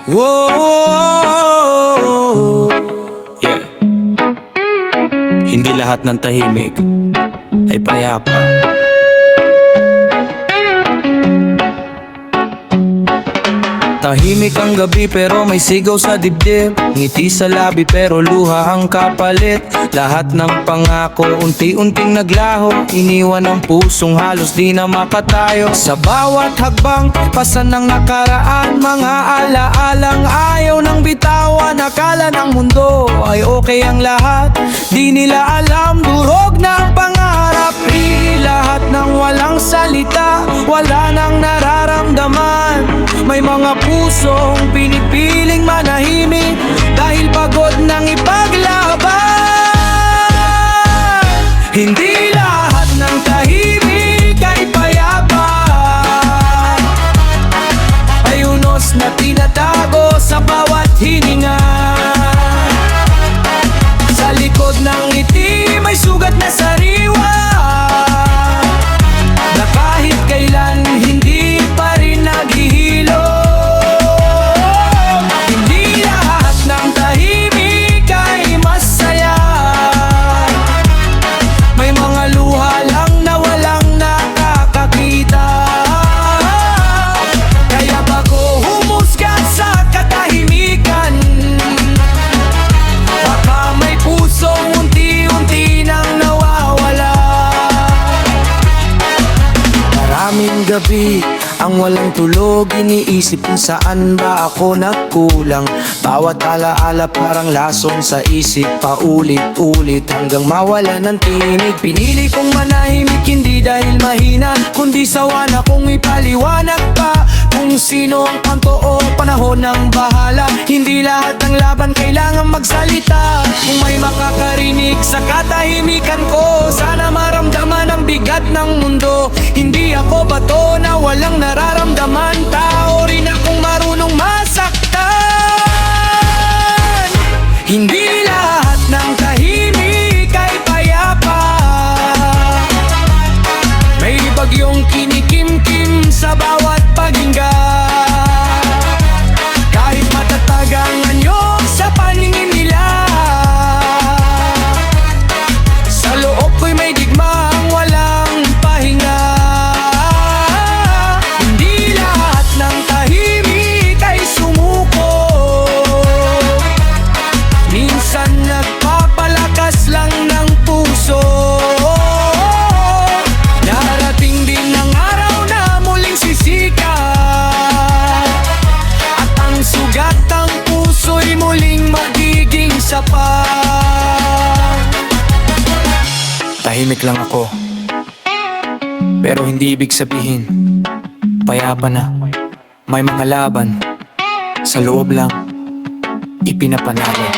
Whoa, yeah. Hindi lahat ng tahimik ay payapa. Tahimik ang gabi pero may sigaw sa dibdib, ngiti sa labi pero luha ang kapalit. Lahat ng pangako unti-unting naglaho, iniwan ang pusong halos di na makatayo. Sa bawat hagbang pasan ng nakaraan, mga alaalang ayaw ng bitawan. Akala ng mundo ay okay ang lahat, di nila alam durog na ang pangarap. Lahat ng walang salita, wala nang nararamdaman. May mga pusong pinipiling manahimik dahil pagod nang ipaglaban. Hindi lahat ng tahimik ay payapa, ay unos na tinatago sa bawat hininga. Sa likod ng ngiti may sugat na sariwa, na kahit kailan hindi pa rin naghihilo. Hindi lahat ng tahimik ay masaya, may mga luha lang na walang nakakakita. Kaya bago humusga sa katahimikan, baka may pusong unti-unti nang nawawala. Maraming gabi ang walang tulog, iniisip kung saan ba ako nagkulang. Bawat alaala parang lason sa isip, paulit-ulit hanggang mawala ng tinig. Pinili kong manahimik hindi dahil mahina, kundi sawa na kung ipaliwanag pa kung sino ang totoo. Panahon ng bahala, hindi lahat ng laban kailangan magsalita. Kung may makakarinig sa katahimikan ko, sana maramdaman ang bigat ng mundo. Hindi ako bato na walang nararamdaman, tao rin akong marunong masaktan. Hindi lahat ng tahimik ay payapa, may bagyong kinikimkim sa bawat paghinga. Kahit matatag ang anyo sa paningin nila, sa loob ko'y may digmaang walang pahinga. Hindi lahat ng tahimik ay sumuko, minsan nagpapalakas lang ng puso. Darating din ang araw na muling sisikat, at ang sugat ng puso'y muling magiging sapat. Tahimik lang ako, pero hindi ibig sabihin payapa na. May mga laban sa loob lang ipinapanalo.